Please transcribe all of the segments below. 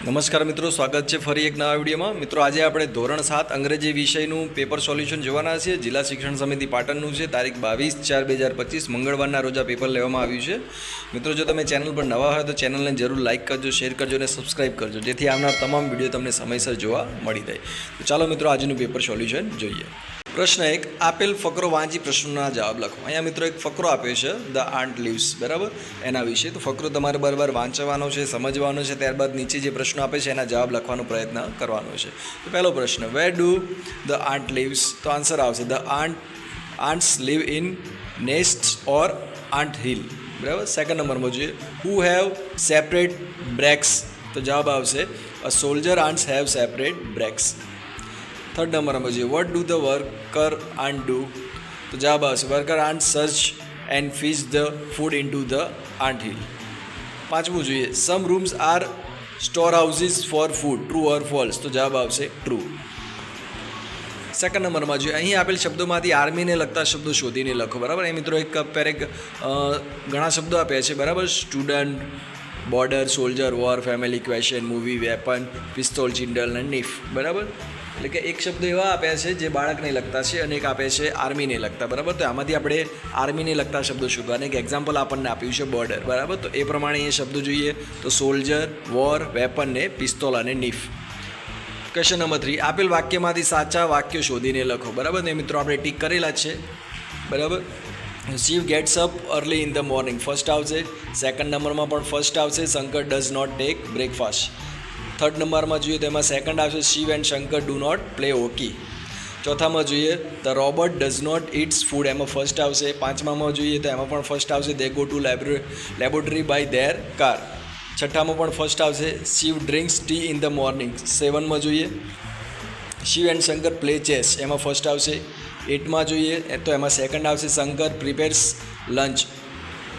નમસ્કાર મિત્રો, સ્વાગત છે ફરી એક નવા વિડીયોમાં. મિત્રો, આજે આપણે ધોરણ 7 અંગ્રેજી વિષયનું પેપર સોલ્યુશન જોવાના છીએ. જિલ્લા શિક્ષણ સમિતિ પાટણનું છે. તારીખ 22/4/2025 મંગળવારના રોજ આ પેપર લેવામાં આવ્યું છે. મિત્રો, જો તમે ચેનલ પર નવા હોય તો ચેનલને જરૂર લાઇક કરજો, શેર કરજો અને સબસ્ક્રાઇબ કરજો, જેથી આવનાર તમામ વિડીયો તમને સમયસર જોવા મળી જાય. તો ચાલો મિત્રો, આજનું પેપર સોલ્યુશન જોઈએ. પ્રશ્ન 1, આપેલ ફકરો વાંચી પ્રશ્નોના જવાબ લખો. અહીંયા મિત્રો એક ફકરો આપ્યો છે, ધ આન્ટ લીવ્સ, બરાબર, એના વિશે. તો ફકરો તમારે બરાબર વાંચવાનો છે, સમજવાનો છે, ત્યારબાદ નીચે જે પ્રશ્નો આપે છે એના જવાબ લખવાનો પ્રયત્ન કરવાનો છે. તો પહેલો પ્રશ્ન, where do the ant lives? તો આન્સર આવશે the ants live in nests or ant hill, બરાબર. સેકન્ડ નંબરમાં જોઈએ, હુ હેવ સેપરેટ બ્રેક્સ? તો જવાબ આવશે a soldier ants have separate breaks. Third નંબરમાં જોઈએ, what do the worker ant do? તો જવાબ આવશે worker ant search and fish the food into the ant hill. પાંચમું જોઈએ, some rooms are store houses for food, true or false? તો જવાબ આવશે ટ્રુ. સેકન્ડ નંબરમાં જોઈએ, અહીં આપેલ શબ્દોમાંથી આર્મીને લગતા શબ્દો શોધીને લખો, બરાબર. એ મિત્રો એક ઘણા શબ્દો આપ્યા છે, બરાબર. Student, border, soldier, war, family, question, movie, weapon, pistol, ચિંડલ અને નીફ, બરાબર. એટલે કે એક શબ્દ એવા આપ્યા છે જે બાળકને લગતા છે અને એક આપે છે આર્મીને લગતા, બરાબર. તો આમાંથી આપણે આર્મીને લગતા શબ્દો શોધવા, અને એક એક્ઝામ્પલ આપણને આપ્યું છે બોર્ડર, બરાબર. તો એ પ્રમાણે એ શબ્દો જોઈએ તો સોલ્જર, વોર, વેપન ને પિસ્તોલ અને નીફ. ક્વેશ્ચન નંબર 3, આપેલ વાક્યમાંથી સાચા વાક્યો શોધીને લખો, બરાબર. ને મિત્રો આપણે ટીક કરેલા જ છે, બરાબર. Shiv gets up early in the morning, first આવશે. સેકન્ડ નંબરમાં પણ ફર્સ્ટ આવશે, Shankar does not take breakfast. Third નંબરમાં જોઈએ તો એમાં સેકન્ડ આવશે, Shiv and Shankar do not play hockey. ચોથામાં જોઈએ the robot does not its food, એમાં ફર્સ્ટ આવશે. પાંચમામાં જોઈએ તો એમાં પણ ફર્સ્ટ આવશે, they go to laboratory by their car. છઠ્ઠામાં પણ ફર્સ્ટ આવશે, Shiv drinks tea in the morning. સેવનમાં જોઈએ Shiv and Shankar play chess, એમાં ફર્સ્ટ આવશે. એટમાં જોઈએ તો એમાં સેકન્ડ આવશે, શંકર પ્રિપેર્સ લંચ.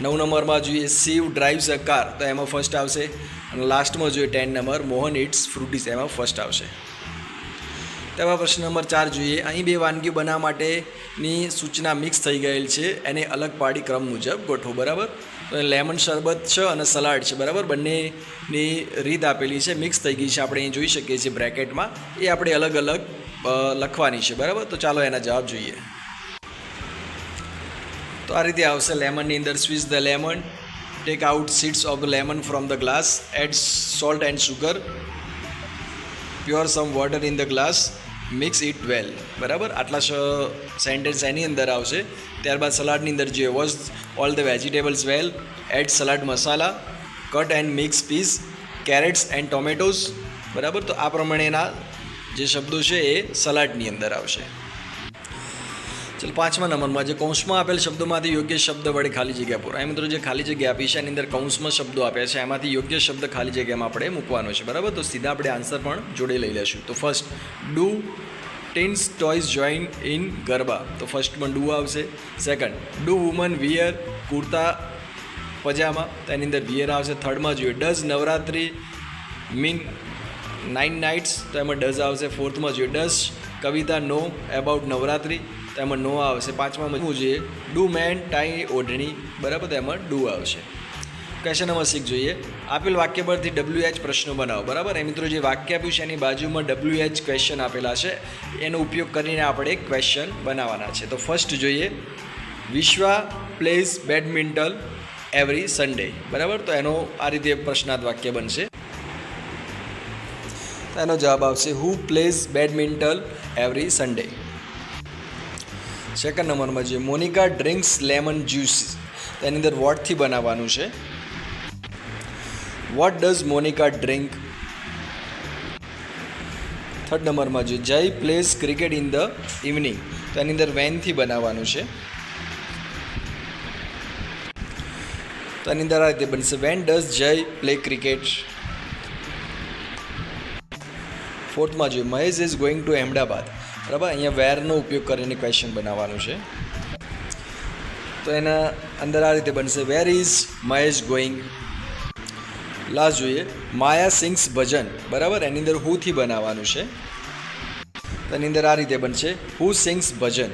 9 નંબરમાં જોઈએ શિવ ડ્રાઇવ્સ અ કાર, તો એમાં ફર્સ્ટ આવશે. અને લાસ્ટમાં જોઈએ 10 નંબર, મોહન ઇટ્સ ફ્રૂટીસ, એમાં ફર્સ્ટ આવશે. તેમાં પ્રશ્ન નંબર 4 જોઈએ, અહીં બે વાનગીઓ બનાવવા માટેની સૂચના મિક્સ થઈ ગયેલ છે, એને અલગ પાડી ક્રમ મુજબ ગોઠવો, બરાબર. તો લેમન શરબત છે અને સલાડ છે, બરાબર. બંનેની રીત આપેલી છે, મિક્સ થઈ ગઈ છે, આપણે અહીં જોઈ શકીએ છીએ બ્રેકેટમાં. એ આપણે અલગ અલગ લખવાની છે, બરાબર. તો ચાલો એના જવાબ જોઈએ. તો આ રીતે આવશે, લેમનની અંદર સ્વીઝ the lemon, take out seeds of the lemon from the glass, add salt and sugar, pour some water in the glass, mix it well, બરાબર. આટલા સેન્ટેન્સ એની અંદર આવશે. ત્યારબાદ સલાડની અંદર જોઈએ, wash all the vegetables well, add salad masala, cut and mix peas, carrots and tomatoes, બરાબર. તો આ પ્રમાણેના જે શબ્દો છે એ સલાડની અંદર આવશે. ચાલો 5મા નંબરમાં જે કૌંસમાં આપેલ શબ્દોમાંથી યોગ્ય શબ્દ વડે ખાલી જગ્યા પૂરો. મિત્રો જે ખાલી જગ્યા આપી છે એની અંદર કૌંસમાં શબ્દો આપ્યા છે, એમાંથી યોગ્ય શબ્દ ખાલી જગ્યામાં આપણે મૂકવાનો છે, બરાબર. તો સીધા આપણે આન્સર પણ જોડે લઈ લઈશું. તો first, do teens toys join in garba, તો ફર્સ્ટમાં ડુ આવશે. Second, do woman wear kurta pajama, તો એની અંદર વિયર આવશે. થર્ડમાં જોઈએ, ડઝ નવરાત્રિ મીન 9 નાઇટ્સ, તો એમાં ડઝ આવશે. ફોર્થમાં જોઈએ, does Kavita know about Navratri, તો એમાં નો આવશે. પાંચમામાં જોઈએ, ડુ મેન ટાઈ ઓઢણી, બરાબર, તો એમાં ડુ આવશે. ક્વેશ્ચન નંબર 6 જોઈએ, આપેલ વાક્ય પરથી WH પ્રશ્નો બનાવો, બરાબર. એ મિત્રો જે વાક્ય આપ્યું છે એની બાજુમાં WH ક્વેશ્ચન આપેલા છે, એનો ઉપયોગ કરીને આપણે એક ક્વેશ્ચન બનાવવાના છે. તો ફર્સ્ટ જોઈએ, વિશ્વા પ્લેઝ બેડમિન્ટન એવરી સન્ડે, બરાબર. તો એનો આ રીતે પ્રશ્નાર્થ વાક્ય બનશે. તો એનો જવાબ આવશે, who plays badminton every Sunday. Second નંબરમાં જે મોનિકા ડ્રિંક્સ લેમન જ્યુસ, તેની અંદર વોટથી બનાવવાનું છે. What does Monica drink? Third નંબરમાં જે Jay plays cricket in the evening, તો એની અંદર વેનથી બનાવવાનું છે. તો એની અંદર આ રીતે બનશે, વેન ડઝ જય પ્લે ક્રિકેટ. ફોર્થમાં જોઈએ, Mahesh is going to Ahmedabad, બરાબર. અહીંયા વેરનો ઉપયોગ કરીને ક્વેશ્ચન બનાવવાનું છે. તો એના અંદર આ રીતે બનશે, where is Mahesh going. Last જોઈએ, માયા સિંગ્સ ભજન, બરાબર. એની અંદર હુથી બનાવવાનું છે. તો એની અંદર આ રીતે બનશે, હુ સિંગ્સ ભજન.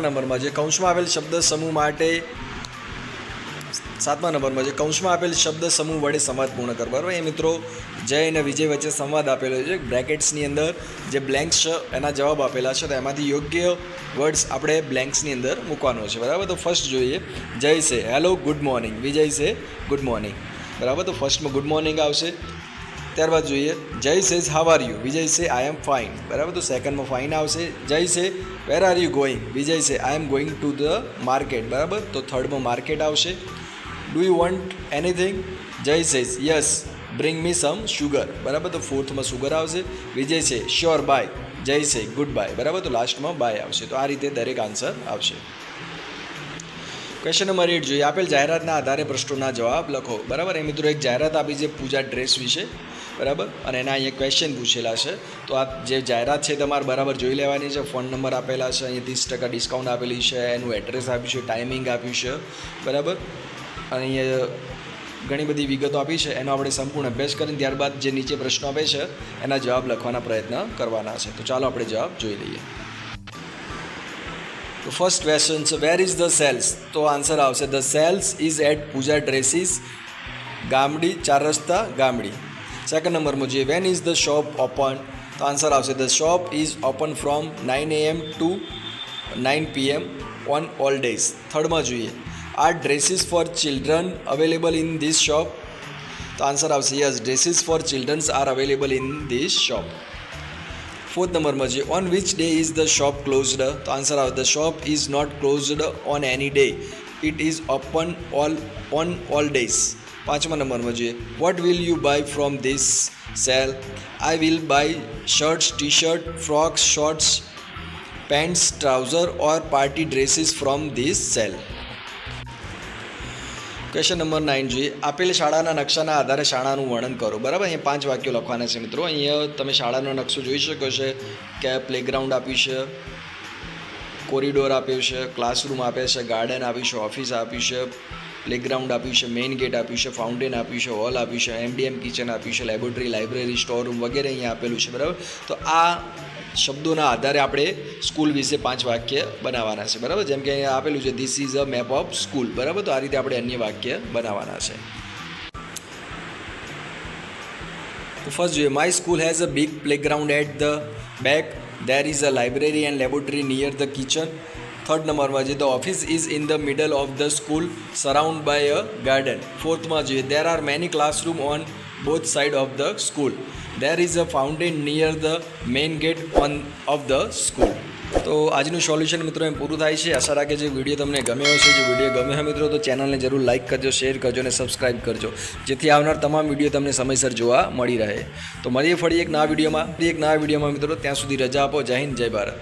નંબરમાં જે કૌંસમાં આવેલ શબ્દ સમૂહ માટે 7મા નંબરમાં જે કૌંસમાં આપેલ શબ્દ સમૂહ વડે સંવાદ પૂર્ણ કર. બરાબર, એ મિત્રો જય અને વિજય વચ્ચે સંવાદ આપેલો છે. બ્રેકેટ્સની અંદર જે બ્લેન્ક્સ છે એના જવાબ આપેલા છે, તો એમાંથી યોગ્ય વર્ડ્સ આપણે બ્લેન્ક્સની અંદર મૂકવાનો છે. બરાબર, તો ફર્સ્ટ જોઈએ, જય સે હેલો ગુડ મોર્નિંગ, વિજય સે ગુડ મોર્નિંગ. બરાબર, તો ફર્સ્ટમાં ગુડ મોર્નિંગ આવશે. ત્યારબાદ જોઈએ, જય says how are you, Vijay say I am fine. બરાબર, તો સેકન્ડમાં ફાઇન આવશે. Jay say where are you going, Vijay say I am going to the market. બરાબર, તો થર્ડમાં માર્કેટ આવશે. Do you want anything, Jay says yes bring me some sugar. બરાબર, તો ફોર્થમાં શુગર આવશે. વિજય સે શ્યોર બાય, જય સે ગુડ બાય. બરાબર, તો લાસ્ટમાં બાય આવશે. તો આ રીતે દરેક આન્સર આવશે. ક્વેશ્ચન નંબર 8 જોઈએ, આપેલ જાહેરાતના આધારે પ્રશ્નોના જવાબ લખો. બરાબર, એ મિત્રો એક જાહેરાત આપી છે પૂજા ડ્રેસ વિશે. બરાબર, અને એના અહીંયા ક્વેશ્ચન પૂછેલા છે. તો આ જે જાહેરાત છે તમારે બરાબર જોઈ લેવાની છે. ફોન નંબર આપેલા છે, અહીંયા 30% ડિસ્કાઉન્ટ આપેલી છે, એનું એડ્રેસ આપ્યું છે, ટાઈમિંગ આપ્યું છે. બરાબર, અને અહીંયા ઘણી બધી વિગતો આપી છે. એનો આપણે સંપૂર્ણ અભ્યાસ કરીને ત્યારબાદ જે નીચે પ્રશ્નો આપે છે એના જવાબ લખવાના પ્રયત્ન કરવાના છે. તો ચાલો આપણે જવાબ જોઈ લઈએ. તો ફર્સ્ટ ક્વેશ્ચન છે, વેર ઇઝ ધ સેલ્સ? તો આન્સર આવશે the sales is at Pooja dresses, Gamdi, 4 રસ્તા, ગામડી. સેકન્ડ નંબરમાં જોઈએ, when is the shop open? તો આન્સર આવશે the shop is open from 9 AM to 9 PM on all days. થર્ડમાં જોઈએ, are dresses for children available in this shop? તો answer આવશે yes dresses for childrens are available in this shop. Fourth નંબરમાં જોઈએ, on which day is the shop closed? તો answer આવશે the shop is not closed on any day, it is open on all days. પાંચમા નંબરમાં જોઈએ, what will you buy from this sale? I will buy shirts, T shirt, frocks, shorts, pants, trouser or party dresses from this sale. Question number 9 જોઈએ, આપેલ શાળાના નકશાના આધારે શાળાનું વર્ણન કરો. બરાબર, અહીંયા 5 વાક્યો લખવાના છે મિત્રો. અહીંયા તમે શાળાનો નકશો જોઈ શકો છો કે પ્લેગ્રાઉન્ડ આપ્યું છે, કોરિડોર આપ્યું છે, ક્લાસરૂમ આપે છે, ગાર્ડન આપ્યું છે, ઓફિસ આપ્યું છે, પ્લેગ્રાઉન્ડ આપ્યું છે, મેઇન ગેટ આપ્યું છે, ફાઉન્ટેન આપ્યું છે, હોલ આપ્યું છે, MDM કિચન આપ્યું છે, લેબોરેટરી, લાઇબ્રેરી, સ્ટોર રૂમ વગેરે અહીંયા આપેલું છે. બરાબર, તો આ શબ્દોના આધારે આપણે સ્કૂલ વિશે 5 વાક્ય બનાવવાના છે. બરાબર, જેમ કે અહીંયા આપેલું છે this is a map of school. બરાબર, તો આ રીતે આપણે અન્ય વાક્ય બનાવવાના છે. તો ફર્સ્ટ જોઈએ, my school has a big playground at the back, there is a library and laboratory near the kitchen. Third નંબરમાં જોઈએ, the office is in the middle of the school surround by a garden. ફોર્થમાં જોઈએ, there are many classroom on both side of the school, there is a fountain near the main gate of the school. તો આજનું solution મિત્રો એમ પૂરું થાય છે. આશા રાખે છે વિડીયો તમને ગમ્યો હશે. જો વિડીયો ગમ્યો હોય મિત્રો તો ચેનલને જરૂર લાઇક કરજો, શેર કરજો અને સબસ્ક્રાઇબ કરજો, જેથી આવનાર તમામ વિડીયો તમને સમયસર જોવા મળી રહે. તો મળીએ ફરી એક નવા વિડીયોમાં મિત્રો. ત્યાં સુધી રજા આપો. જય હિન્દ, જય ભારત.